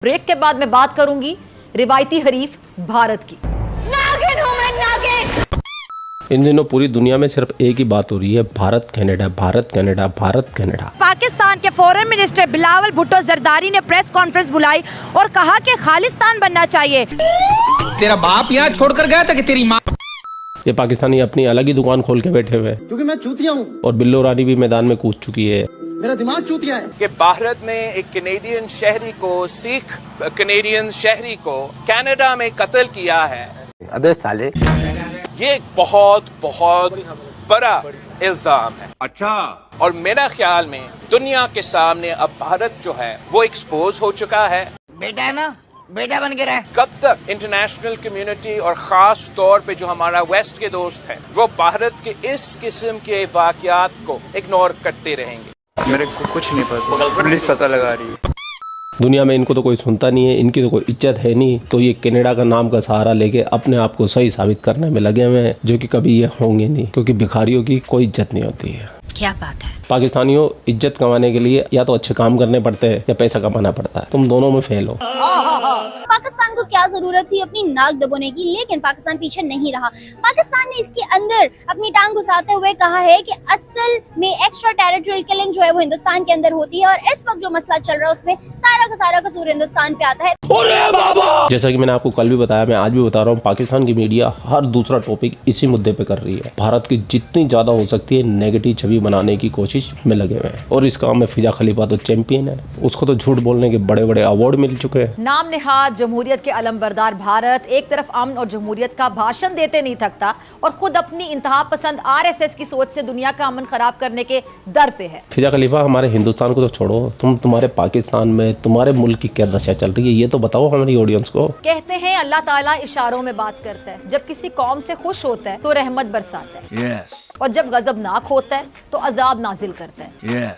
Break के बाद मैं बात करूंगी रिवायती हरीफ भारत की। नागिन हूं मैं, नागिन। इन दिनों पूरी दुनिया में सिर्फ एक ही बात हो रही है, Bharat Canada, Bharat Canada, Bharat Canada. Pakistan के फॉरेन मिनिस्टर बिलावल भुट्टो जरदारी ने प्रेस कॉन्फ्रेंस बुलाई और कहा कि खालिस्तान बनना चाहिए। तेरा बाप यहाँ छोड़कर गया था कि तेरी माँ। ये पाकिस्तानी अपनी अलग ही दुकान खोल के बैठे हुए हैं, क्योंकि मैं चूतिया हूँ और बिल्लो रानी भी मैदान में कूद चुकी है। मेरा दिमाग चूतिया है कि भारत ने एक कैनेडियन शहरी को, सिख कैनेडियन शहरी को कनाडा में कत्ल किया है। अबे साले, ये एक बहुत बहुत बड़ा इल्जाम है। अच्छा, और मेरा ख्याल में दुनिया के सामने अब भारत जो है वो एक्सपोज हो चुका है। बेटा है ना, बेटा बन के रहे। कब तक इंटरनेशनल कम्युनिटी और खास तौर पे जो हमारा वेस्ट के दोस्त हैं वो भारत के इस किस्म के वाकयात को इग्नोर करते रहेंगे? मेरे को कुछ नहीं पता, पुलिस पता लगा रही है। दुनिया में इनको तो कोई सुनता नहीं है, इनकी तो कोई इज्जत है नहीं, तो ये कनाडा का नाम का सहारा लेके अपने आप को सही साबित करने में लगे हुए हैं, जो कि कभी ये होंगे नहीं, क्योंकि भिखारियों की कोई इज्जत नहीं होती है। क्या बात है। पाकिस्तानियों, इज्जत कमाने के लिए या तो अच्छे काम करने पड़ते हैं या पैसा कमाना पड़ता है, तुम दोनों में फेल हो। पाकिस्तान को क्या जरूरत थी अपनी नाक दबोने की, लेकिन पाकिस्तान पीछे नहीं रहा। पाकिस्तान ने इसके अंदर अपनी टांग घुसाते हुए कहा है कि असल में एक्स्ट्रा टेरिटोरियल किलिंग जो है वो हिंदुस्तान के अंदर होती है और इस वक्त जो मसला चल रहा है उसमें सारा का सारा कसूर हिंदुस्तान पे आता है। जैसा कि मैंने आपको कल भी बताया, मैं आज भी बता रहा हूँ, पाकिस्तान की मीडिया हर दूसरा टॉपिक इसी मुद्दे पे कर रही है। भारत की जितनी ज्यादा हो सकती है नेगेटिव छवि बनाने की कोशिश में लगे हुए हैं, और इस काम में फिजा खलीफा तो चैंपियन है। उसको तो झूठ बोलने के बड़े बड़े अवार्ड मिल चुके हैं। नाम निहाद जमहूरियत के अलमबरदार भारत एक तरफ अमन और जमहूरियत का भाषण देते नहीं थकता और खुद अपनी इंतहा पसंद आरएसएस की सोच से दुनिया का अमन खराब करने के दर पे है। फिजा खलीफा, हमारे हिंदुस्तान को तो छोड़ो, तुम्हारे पाकिस्तान में तुम्हारे मुल्क की क्या दशा चल रही है ये तो बताओ हमारी ऑडियंस को। कहते हैं अल्लाह ताला इशारों में बात करता है। जब किसी कौम से खुश होता है तो रहमत बरसाता है, और जब गजबनाक होता है तो अजाब नाजिल करता है।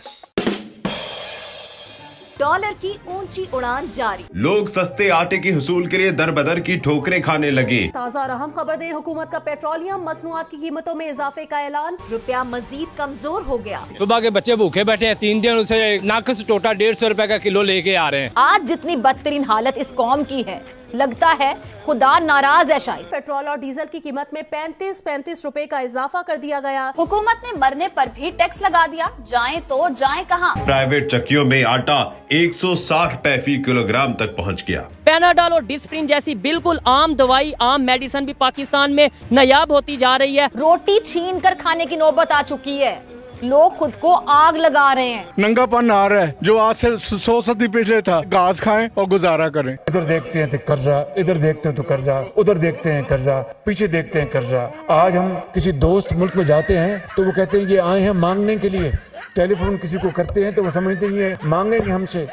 डॉलर की ऊंची उड़ान जारी, लोग सस्ते आटे की हुसूल के लिए दर बदर की ठोकरें खाने लगे। ताज़ा और अहम खबर दे, हुकूमत का पेट्रोलियम मसनूआत की कीमतों में इजाफे का ऐलान। रुपया मजीद कमजोर हो गया। सुबह के बच्चे भूखे बैठे हैं, 3 दिन उसे नाकस टोटा 150 रुपए का किलो लेके आ रहे हैं। आज जितनी बदतरीन हालत इस कौम की है, लगता है खुदा नाराज है शायद। पेट्रोल और डीजल की कीमत में 35 रुपए का इजाफा कर दिया गया। हुकूमत ने मरने पर भी टैक्स लगा दिया, जाएं तो जाएं कहां। प्राइवेट चक्कियों में आटा 160 रुपए फी किलोग्राम तक पहुंच गया। पैनाडोल और डिस्प्रिन जैसी बिल्कुल आम दवाई, आम मेडिसिन भी पाकिस्तान में नायाब होती जा रही है। रोटी छीन कर खाने की नौबत आ चुकी है, लोग खुद को आग लगा रहे हैं। नंगापन आ रहा है जो आज से 100 सदी पहले था। घास खाएं और गुजारा करें। इधर देखते हैं तो कर्जा, इधर देखते हैं तो कर्जा, उधर देखते हैं कर्जा, पीछे देखते हैं कर्जा। आज हम किसी दोस्त मुल्क में जाते हैं तो वो कहते हैं ये आए हैं मांगने के लिए। टेलीफोन किसी को करते हैं तो वो समझते हैं ये मांगेंगे हमसे।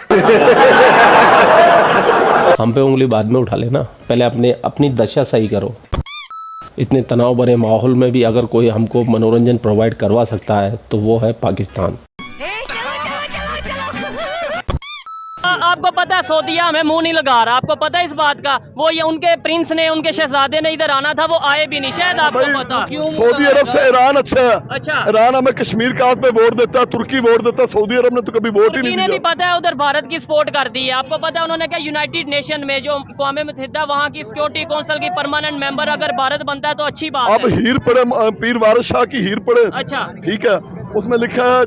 हम पे उंगली बाद में उठा लेना, पहले अपनी दशा सही करो। इतने तनाव भरे माहौल में भी अगर कोई हमको मनोरंजन प्रोवाइड करवा सकता है तो वो है पाकिस्तान। आपको पता है सऊदीया हमें मुंह नहीं लगा रहा, आपको पता है इस बात का। वो ये उनके प्रिंस ने, उनके शहजादे ने इधर आना था, वो आए भी नहीं। शायद आपको पता क्यों। सऊदी अरब से ईरान अच्छा है। अच्छा, ईरान हमें कश्मीर का पे वोट देता है, तुर्की वोट देता है, सऊदी अरब ने तो कभी वोट ही नहीं दिया। भी पता है उधर भारत की सपोर्ट करती है। आपको पता है उन्होंने क्या, यूनाइटेड नेशन में जो अक़वाम मुत्तहिदा वहाँ की सिक्योरिटी काउंसिल की परमानेंट मेंबर अगर भारत बनता है तो अच्छी बात है। अब हीर पड़े, पीर वारिस शाह की हीर पड़े। अच्छा, ठीक है, उसमें लिखा है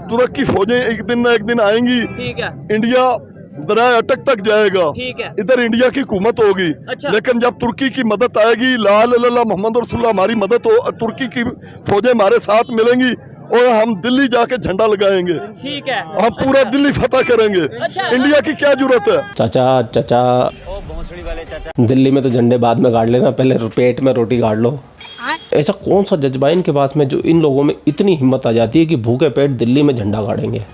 तुर्क की फौजें एक दिन न एक दिन आएंगी। ठीक है, इंडिया दरिया अटक तक जाएगा। ठीक है, इधर इंडिया की हुकूमत होगी। अच्छा, लेकिन जब तुर्की की मदद आएगी, ला इलाहा इल्लल्लाह मुहम्मद रसूलुल्लाह, हमारी मदद हो, तुर्की की फौजें हमारे साथ मिलेंगी और हम दिल्ली जाके झंडा लगाएंगे। ठीक है, हम पूरा दिल्ली फतह करेंगे। अच्छा, इंडिया की क्या जरूरत है। चाचा दिल्ली में तो झंडे बाद में गाड़ लेना, पहले पेट में रोटी गाड़ लो। ऐसा कौन सा जज्बा इनके पास में जो इन लोगों में इतनी हिम्मत आ जाती है कि भूखे पेट दिल्ली में झंडा गाड़ेंगे।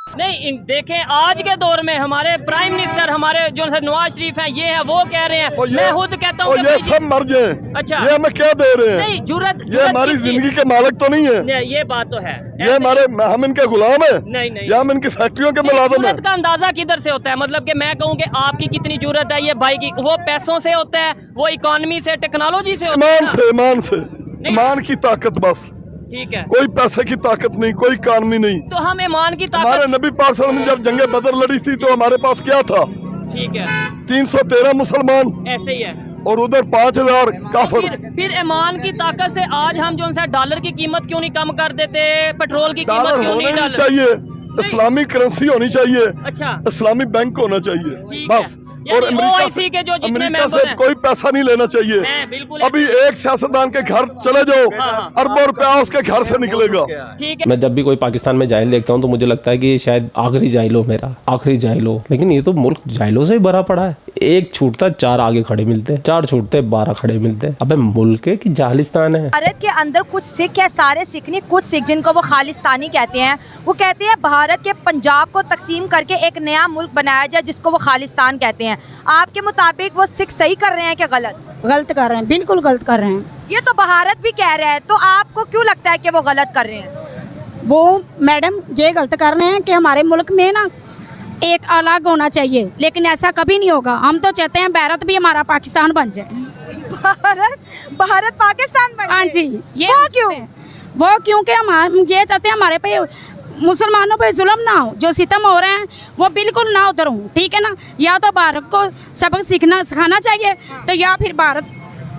नहीं देखें, आज के दौर में हमारे प्राइम मिनिस्टर, हमारे जो नवाज शरीफ हैं, ये है वो कह रहे हैं, मैं खुद कहता हूँ ये सब मर जाए। अच्छा, ये हमें क्या दे रहे हैं। नहीं, जुर्रत ये हमारी जिंदगी के मालिक तो नहीं है। ये बात तो है। ये हमारे, हम इनके गुलाम है। नहीं, या हम इनकी फैक्ट्रियों के मुलाजिम हैं। का अंदाजा किधर से होता है? मतलब कि मैं कहूँ कि आपकी कितनी जरूरत है ये भाई की, वो पैसों से होता है, वो इकोनॉमी से, टेक्नोलॉजी से होता है। ईमान की ताकत बस। ठीक है, कोई पैसे की ताकत नहीं, कोई इकानमी नहीं। तो हम ईमान की ताकत। हमारे नबी पाक सल्लल्लाहु अलैहि वसल्लम जब जंगे बदर लड़ी थी तो हमारे पास क्या था? ठीक है, 313 मुसलमान ऐसे ही है। और उधर 5000 काफिर। फिर ईमान की ताकत से आज हम जो है डॉलर की कीमत क्यों नहीं कम कर देते, पेट्रोल की कीमत डॉलर क्यों होना नहीं नहीं डॉलर? चाहिए, इस्लामी करेंसी होनी चाहिए, अच्छा, इस्लामी बैंक होना चाहिए, ठीक बस। है। और यानी OIC के जो जितने अमेरिका मेंबर से हैं, कोई पैसा नहीं लेना चाहिए। मैं बिल्कुल अभी एक सियासतदान के घर चले जाओ, अरबों रुपया उसके घर से निकलेगा। ठीक है। मैं जब भी कोई पाकिस्तान में जाहिल देखता हूँ तो मुझे लगता है कि शायद आखिरी जाहिल हो, मेरा आखिरी जाहिल हो, लेकिन ये तो मुल्क जाहिलों से ही भरा पड़ा है। एक छूटता 4 आगे खड़े मिलते, 4 छूटते 12 खड़े मिलते। अबे मुल्क है कि जालिस्तान है? भारत के अंदर कुछ सिख है, सारे सिख नहीं, कुछ सिख जिनको वो खालिस्तानी कहते हैं, वो कहते हैं भारत के पंजाब को तकसीम करके एक नया मुल्क बनाया जाए जिसको वो खालिस्तान कहते हैं। आपके मुताबिक वो सिख सही कर रहे हैं कि गलत? गलत कर रहे हैं, बिल्कुल गलत कर रहे हैं। ये तो भारत भी कह रहा है, तो आपको क्यों लगता है कि वो गलत कर रहे हैं? वो मैडम ये गलत कर रहे हैं कि हमारे मुल्क में ना एक अलग होना चाहिए, लेकिन ऐसा कभी नहीं होगा। हम तो चाहते हैं भारत भी हमारा पाकिस्तान बन जाए। भारत पाकिस्तान बन जाए? हाँ जी। ये वो क्यों? वो क्योंकि हम ये चाहते हैं हमारे पे मुसलमानों पे जुल्म ना हो, जो सितम हो रहे हैं वो बिल्कुल ना उधर हो, ठीक है ना। या तो भारत को सबक सिखाना चाहिए, तो या फिर भारत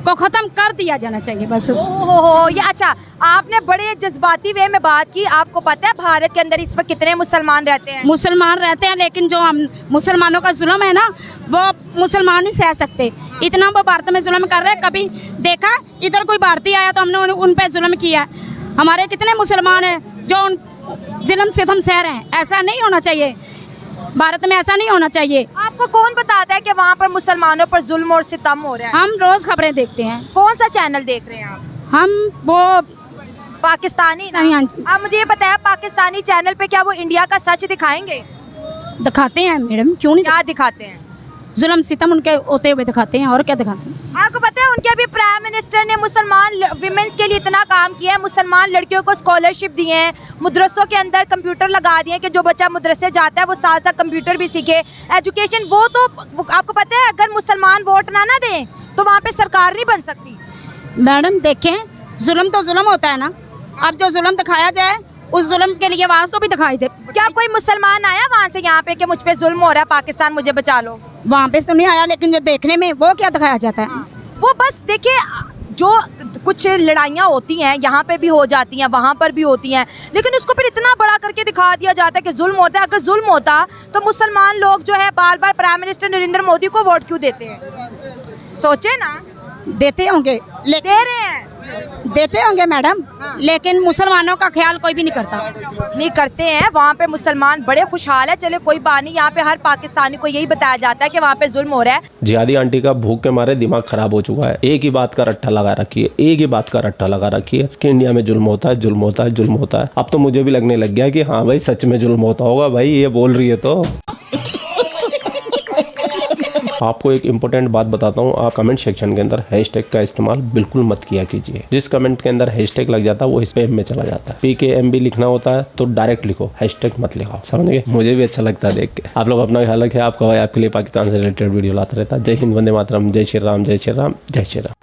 को ख़त्म कर दिया जाना चाहिए, बस। हो ये अच्छा, आपने बड़े जज्बाती वे में बात की। आपको पता है भारत के अंदर इस वक्त कितने मुसलमान रहते हैं? मुसलमान रहते हैं, लेकिन जो हम मुसलमानों का जुल्म है ना, वो मुसलमान नहीं सह सकते। इतना वो भारत में जुल्म कर रहे हैं। कभी देखा इधर कोई भारतीय आया तो हमने उन पर जुल्म किया? हमारे कितने मुसलमान हैं जो उन जुल्म सितम सह रहे हैं? ऐसा नहीं होना चाहिए, भारत में ऐसा नहीं होना चाहिए। आपको कौन बताता है कि वहाँ पर मुसलमानों पर जुल्म और सितम हो रहा है? हम रोज खबरें देखते हैं। कौन सा चैनल देख रहे हैं आप? हम वो पाकिस्तानी ना? आप मुझे ये बताया, पाकिस्तानी चैनल पे क्या वो इंडिया का सच दिखाएंगे? दिखाते हैं मैडम, क्यों नहीं? क्या दिखाते हैं? जुल्म सितम उनके होते हुए दिखाते हैं, और क्या दिखाते हैं? आपको पता है उनके अभी प्राइम मिनिस्टर ने मुसलमान विमेंस के लिए इतना काम किया है, मुसलमान लड़कियों को स्कॉलरशिप दिए हैं, मदरसों के अंदर कंप्यूटर लगा दिए कि जो बच्चा मदरसे जाता है वो साथ साथ कंप्यूटर भी सीखे, एजुकेशन। वो तो आपको पता है अगर मुसलमान वोट ना दें तो वहाँ पे सरकार नहीं बन सकती। मैडम देखें, जुल्म तो जुल्म होता है ना। अब जो जुल्म दिखाया जाए उस जुल्म के लिए आवाज तो भी दिखाई दे। क्या कोई मुसलमान आया वहाँ से यहाँ पे कि मुझ पे जुल्म हो रहा है, पाकिस्तान मुझे बचा लो? वहाँ पे तो नहीं आया, लेकिन जो देखने में वो क्या दिखाया जाता है? वो बस देखिए, जो कुछ लड़ाइयाँ होती हैं यहाँ पे भी हो जाती हैं, वहाँ पर भी होती हैं, लेकिन उसको फिर इतना बड़ा करके दिखा दिया जाता है कि जुल्म होता है। अगर जुल्म होता तो मुसलमान लोग जो है बार बार प्राइम मिनिस्टर नरेंद्र मोदी को वोट क्यों देते हैं? सोचे ना। देते होंगे, दे रहे हैं, देते होंगे मैडम, लेकिन मुसलमानों का ख्याल कोई भी नहीं करते हैं। वहाँ पे मुसलमान बड़े खुशहाल है। चले कोई बात नहीं, यहाँ पे हर पाकिस्तानी को यही बताया जाता है कि वहाँ पे जुल्म हो रहा है। जिहादी आंटी का भूख के मारे दिमाग खराब हो चुका है। एक ही बात का रट्टा लगा रखी है, एक ही बात का रट्टा लगा रखी है कि इंडिया में जुल्म होता है, जुल्म होता है, जुल्म होता है। अब तो मुझे भी लगने लग गया कि हाँ भाई सच में जुल्म होता होगा। भाई ये बोल रही है तो। आपको एक इम्पोर्टेंट बात बताता हूँ, आप कमेंट सेक्शन के अंदर हैशटैग का इस्तेमाल बिल्कुल मत किया कीजिए। जिस कमेंट के अंदर हैशटैग लग जाता है वो स्पैम में चला जाता है। PKMB लिखना होता है तो डायरेक्ट लिखो, हैशटैग मत लिखो, समझ गए? मुझे भी अच्छा लगता है देख के। आप लोग अपना ख्याल रखें। आपका भाई आपके लिए पाकिस्तान से रिलेटेड वीडियो लाता रहता है। जय हिंद, वंदे मातरम, जय श्री राम, जय श्री राम, जय श्री राम।